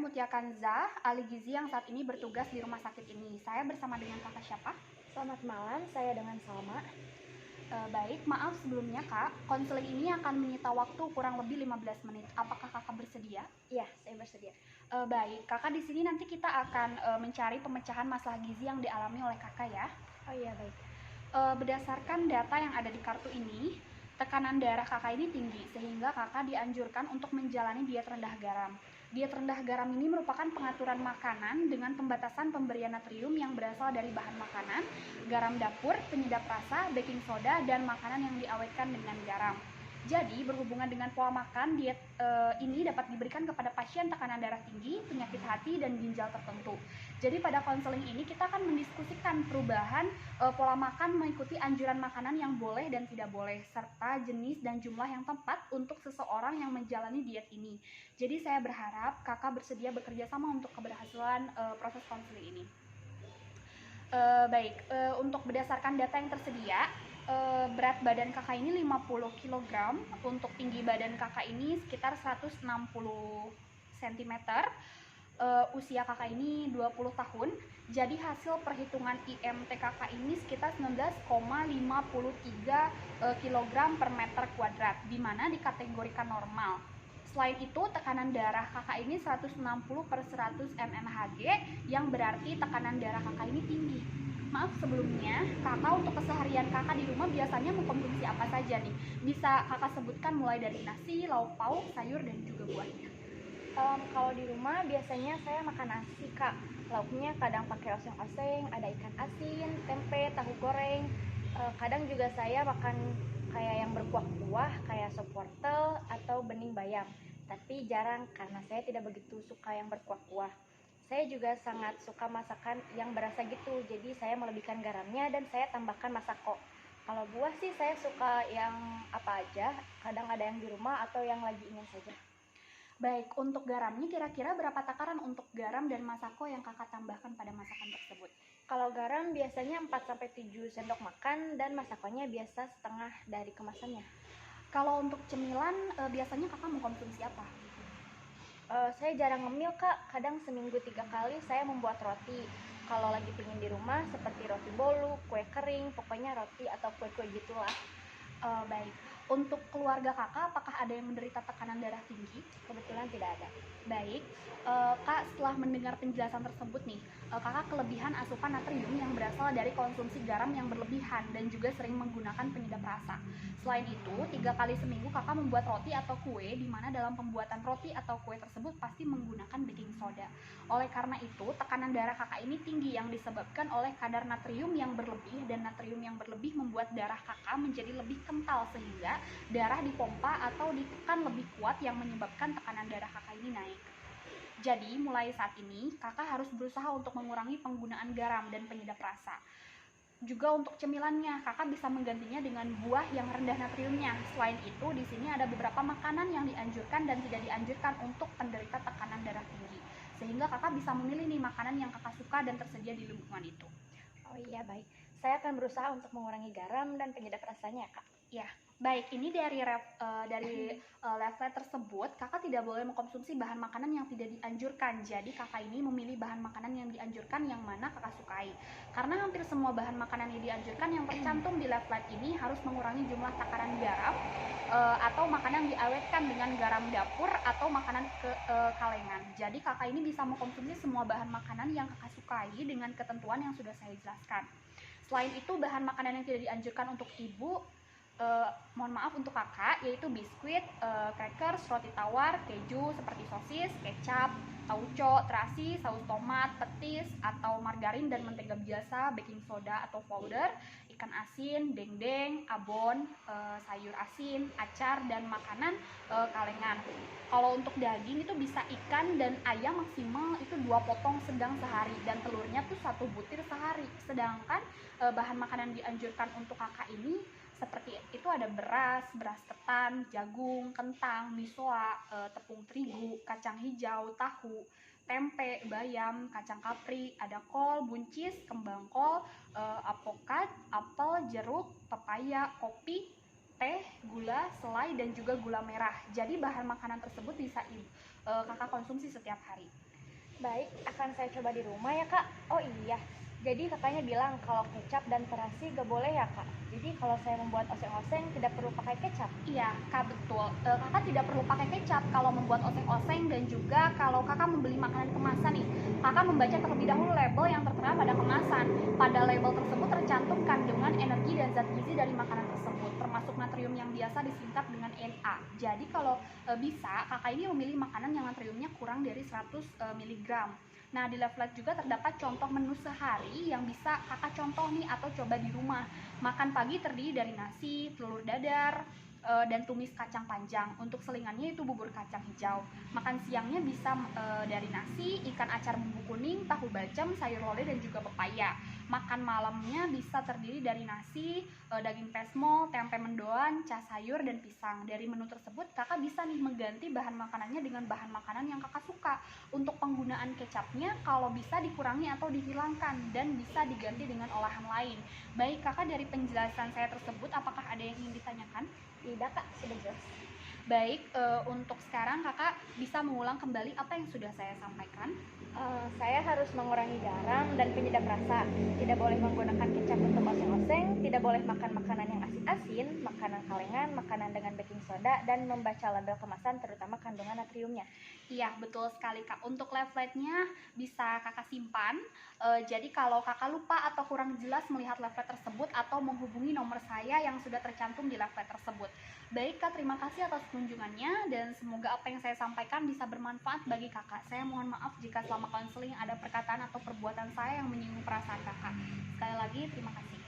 Mutia Kanza, ahli gizi yang saat ini bertugas di rumah sakit ini. Saya bersama dengan kakak siapa? Selamat malam, saya dengan Salma. Baik, maaf sebelumnya kak, konseling ini akan menyita waktu kurang lebih 15 menit. Apakah kakak bersedia? Iya, saya bersedia. Baik, kakak di sini nanti kita akan mencari pemecahan masalah gizi yang dialami oleh kakak ya. Oh iya, baik. Berdasarkan data yang ada di kartu ini, tekanan darah kakak ini tinggi sehingga kakak dianjurkan untuk menjalani diet rendah garam. Diet rendah garam ini merupakan pengaturan makanan dengan pembatasan pemberian natrium yang berasal dari bahan makanan, garam dapur, penyedap rasa, baking soda, dan makanan yang diawetkan dengan garam. Jadi, berhubungan dengan pola makan, diet ini dapat diberikan kepada pasien tekanan darah tinggi, penyakit hati, dan ginjal tertentu. Jadi, pada konseling ini kita akan mendiskusikan perubahan pola makan mengikuti anjuran makanan yang boleh dan tidak boleh, serta jenis dan jumlah yang tepat untuk seseorang yang menjalani diet ini. Jadi, saya berharap kakak bersedia bekerja sama untuk keberhasilan proses konseling ini. Baik, untuk berdasarkan data yang tersedia, berat badan kakak ini 50 kg, untuk tinggi badan kakak ini sekitar 160 cm, usia kakak ini 20 tahun, jadi hasil perhitungan IMT kakak ini sekitar 19,53 kg per meter kuadrat, di mana dikategorikan normal. Selain itu, tekanan darah kakak ini 160/100 mmHg, yang berarti tekanan darah kakak ini tinggi. Maaf sebelumnya, kakak untuk keseharian kakak di rumah biasanya mengkonsumsi apa saja nih? Bisa kakak sebutkan mulai dari nasi, lauk pauk, sayur, dan juga buahnya. Kalau di rumah biasanya saya makan nasi, Kak. Lauknya kadang pakai oseng-oseng, ada ikan asin, tempe, tahu goreng. Kadang juga saya makan kayak yang berkuah-kuah, kayak sop wortel atau bening bayam. Tapi jarang karena saya tidak begitu suka yang berkuah-kuah. Saya juga sangat suka masakan yang berasa gitu, jadi saya melebihkan garamnya dan saya tambahkan masako. Kalau buah sih saya suka yang apa aja, kadang ada yang di rumah atau yang lagi ingin saja. Baik, untuk garamnya kira-kira berapa takaran untuk garam dan masako yang kakak tambahkan pada masakan tersebut? Kalau garam biasanya 4-7 sendok makan dan masakannya biasa setengah dari kemasannya. Kalau untuk cemilan, biasanya kakak mengkonsumsi apa? Saya jarang ngemil, Kak. Kadang seminggu 3 kali saya membuat roti. Kalau lagi pingin di rumah seperti roti bolu, kue kering, pokoknya roti atau kue-kue gitulah. Baik, untuk keluarga kakak apakah ada yang menderita tekanan darah tinggi? Kebetulan tidak ada. Baik, kak setelah mendengar penjelasan tersebut nih, kakak kelebihan asupan natrium yang berasal dari konsumsi garam yang berlebihan dan juga sering menggunakan penyedap rasa. Selain itu, 3 kali seminggu kakak membuat roti atau kue, di mana dalam pembuatan roti atau kue tersebut pasti menggunakan baking soda. Oleh karena itu, tekanan darah kakak ini tinggi yang disebabkan oleh kadar natrium yang berlebih, dan natrium yang berlebih membuat darah kakak menjadi lebih kental sehingga darah dipompa atau ditekan lebih kuat yang menyebabkan tekanan darah kakak ini naik. Jadi, mulai saat ini, kakak harus berusaha untuk mengurangi penggunaan garam dan penyedap rasa. Juga untuk cemilannya, kakak bisa menggantinya dengan buah yang rendah natriumnya. Selain itu, di sini ada beberapa makanan yang dianjurkan dan tidak dianjurkan untuk penderita tekanan darah tinggi. Sehingga kakak bisa memilih nih makanan yang kakak suka dan tersedia di lingkungan itu. Oh iya, baik. Saya akan berusaha untuk mengurangi garam dan penyedap rasanya, Kak. Ya, baik. Ini dari leaflet tersebut, kakak tidak boleh mengkonsumsi bahan makanan yang tidak dianjurkan. Jadi kakak ini memilih bahan makanan yang dianjurkan yang mana kakak sukai. Karena hampir semua bahan makanan yang dianjurkan yang tercantum di leaflet ini harus mengurangi jumlah takaran garam, atau makanan yang diawetkan dengan garam dapur atau makanan kalengan. Jadi kakak ini bisa mengkonsumsi semua bahan makanan yang kakak sukai dengan ketentuan yang sudah saya jelaskan. Selain itu, bahan makanan yang tidak dianjurkan untuk ibu, mohon maaf untuk kakak, yaitu biskuit, crackers, roti tawar, keju seperti sosis, kecap, tauco, terasi, saus tomat, petis, atau margarin dan mentega biasa, baking soda atau powder, ikan asin, dendeng, abon, sayur asin, acar, dan makanan kalengan. Kalau untuk daging itu bisa ikan dan ayam maksimal itu 2 potong sedang sehari, dan telurnya tuh 1 butir sehari. Sedangkan bahan makanan dianjurkan untuk kakak ini seperti itu ada beras ketan, jagung, kentang, misoa, tepung terigu, kacang hijau, tahu, tempe, bayam, kacang kapri, ada kol, buncis, kembang kol, apokat, apel, jeruk, pepaya, kopi, teh, gula, selai, dan juga gula merah. Jadi bahan makanan tersebut bisa kakak konsumsi setiap hari. Baik, akan saya coba di rumah ya kak. Oh iya, jadi kakaknya bilang kalau kecap dan terasi gak boleh ya kak. Jadi kalau saya membuat oseng-oseng tidak perlu pakai kecap. Iya, Kak, betul. Kakak tidak perlu pakai kecap kalau membuat oseng-oseng, dan juga kalau kakak membeli makanan kemasan nih, kakak membaca terlebih dahulu label yang tertera pada kemasan. Pada label tersebut tercantum kandungan energi dan zat gizi dari makanan tersebut, termasuk natrium yang biasa disingkat dengan Na. Jadi kalau bisa, kakak ini memilih makanan yang natriumnya kurang dari 100 mg. Nah, di leaflet juga terdapat contoh menu sehari yang bisa kakak contoh nih atau coba di rumah. Makan pagi terdiri dari nasi, telur dadar, dan tumis kacang panjang. Untuk selingannya itu bubur kacang hijau. Makan siangnya bisa dari nasi, ikan acar bumbu kuning, tahu bacem, sayur lodeh, dan juga pepaya. Makan malamnya bisa terdiri dari nasi, daging pesmol, tempe mendoan, cas sayur, dan pisang. Dari menu tersebut kakak bisa nih mengganti bahan makanannya dengan bahan makanan yang kakak suka. Untuk penggunaan kecapnya kalau bisa dikurangi atau dihilangkan, dan bisa diganti dengan olahan lain. Baik kakak, dari penjelasan saya tersebut apakah ada yang ingin ditanyakan? Tidak kak, sudah jelas. Baik, untuk sekarang kakak bisa mengulang kembali apa yang sudah saya sampaikan. Saya harus mengurangi garam dan penyedap rasa. Tidak boleh menggunakan kecap untuk oseng-oseng, tidak boleh makan makanan yang asin-asin, makanan kalengan, makanan dengan baking soda, dan membaca label kemasan terutama kandungan natriumnya. Iya, betul sekali kak. Untuk leafletnya bisa kakak simpan. Jadi kalau kakak lupa atau kurang jelas melihat leaflet tersebut, atau menghubungi nomor saya yang sudah tercantum di leaflet tersebut. Baik kak, terima kasih atas kunjungannya, dan semoga apa yang saya sampaikan bisa bermanfaat bagi kakak. Saya mohon maaf jika selama konseling ada perkataan atau perbuatan saya yang menyinggung perasaan kakak. Sekali lagi terima kasih.